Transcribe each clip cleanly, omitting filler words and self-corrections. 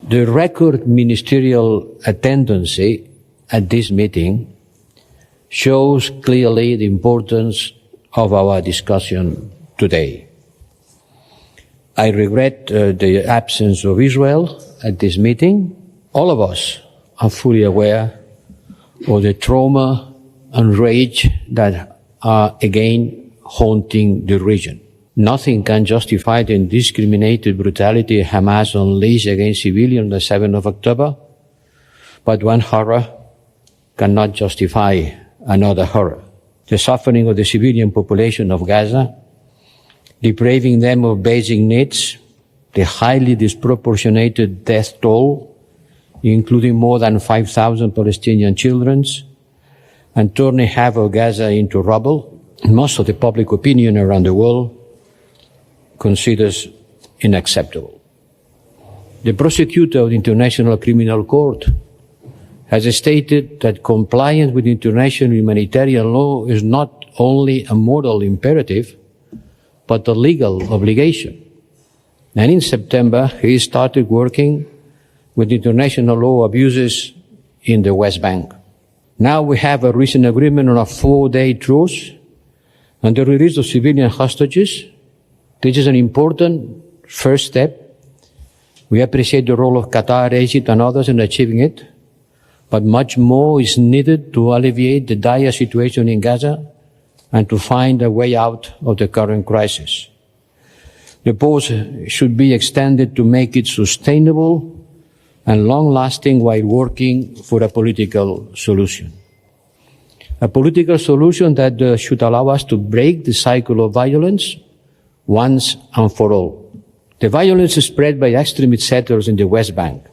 The record ministerial attendance at this meeting shows clearly the importance of our discussion today. I regret the absence of Israel at this meeting. All of us are fully aware of the trauma and rage that are again haunting the region. Nothing can justify the indiscriminated brutality Hamas unleashed against civilians on the 7th of October, but one horror cannot justify another horror. The suffering of the civilian population of Gaza, depriving them of basic needs, the highly disproportionate death toll, including more than 5,000 Palestinian children, and turning half of Gaza into rubble, most of the public opinion around the world considers unacceptable. The prosecutor of the International Criminal Court has stated that compliance with international humanitarian law is not only a moral imperative, but a legal obligation. And in September, he started working with international law abuses in the West Bank. Now we have a recent agreement on a 4-day truce and the release of civilian hostages. This is an important first step. We appreciate the role of Qatar, Egypt, and others in achieving it, but much more is needed to alleviate the dire situation in Gaza and to find a way out of the current crisis. The pause should be extended to make it sustainable and long-lasting while working for a political solution. A political solution that should allow us to break the cycle of violence once and for all. The violence is spread by extremist settlers in the West Bank,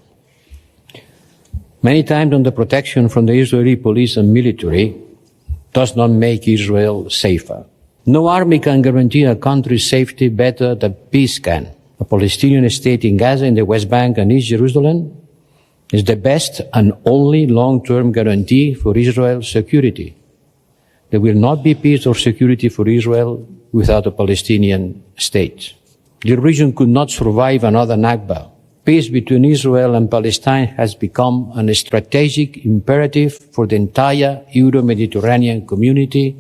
many times under protection from the Israeli police and military, does not make Israel safer. No army can guarantee a country's safety better than peace can. A Palestinian state in Gaza, in the West Bank and East Jerusalem is the best and only long-term guarantee for Israel's security. There will not be peace or security for Israel without a Palestinian state. The region could not survive another Nakba. Peace between Israel and Palestine has become a strategic imperative for the entire Euro-Mediterranean community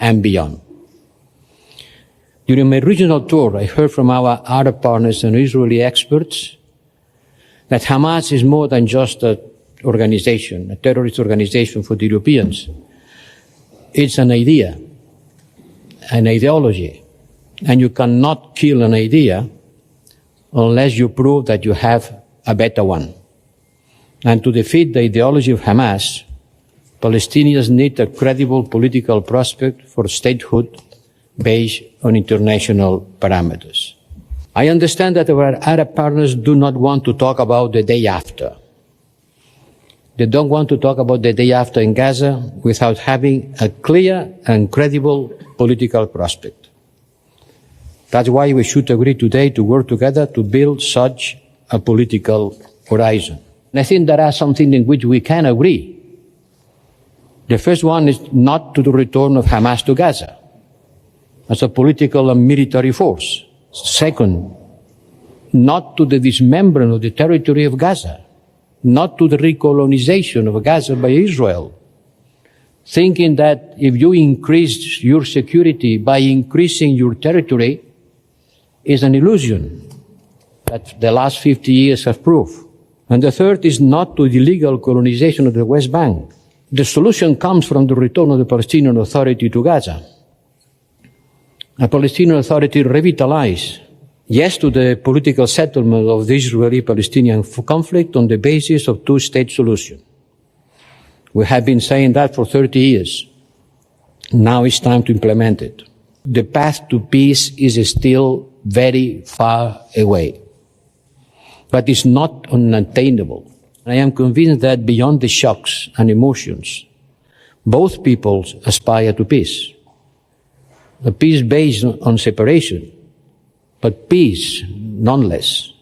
and beyond. During my regional tour, I heard from our Arab partners and Israeli experts that Hamas is more than just an organization, a terrorist organization for the Europeans. It's an idea, an ideology, and you cannot kill an idea unless you prove that you have a better one. And to defeat the ideology of Hamas, Palestinians need a credible political prospect for statehood based on international parameters. I understand that our Arab partners do not want to talk about the day after. They don't want to talk about the day after in Gaza without having a clear and credible political prospect. That's why we should agree today to work together to build such a political horizon. And I think there are some things in which we can agree. The first one is not to the return of Hamas to Gaza as a political and military force. Second, not to the dismemberment of the territory of Gaza, not to the recolonization of Gaza by Israel, thinking that if you increase your security by increasing your territory is an illusion that the last 50 years have proved. And the third is not to the illegal colonization of the West Bank. The solution comes from the return of the Palestinian Authority to Gaza. A Palestinian Authority revitalized, yes, to the political settlement of the Israeli-Palestinian conflict on the basis of two-state solution. We have been saying that for 30 years. Now it's time to implement it. The path to peace is still very far away, but it's not unattainable. I am convinced that beyond the shocks and emotions, both peoples aspire to peace. A peace based on separation, but peace nonetheless,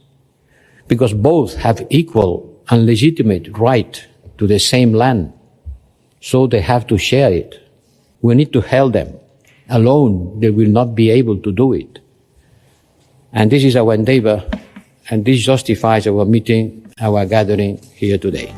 because both have equal and legitimate right to the same land, so they have to share it. We need to help them. Alone, they will not be able to do it. And this is our endeavor, And this justifies our meeting, our gathering here today.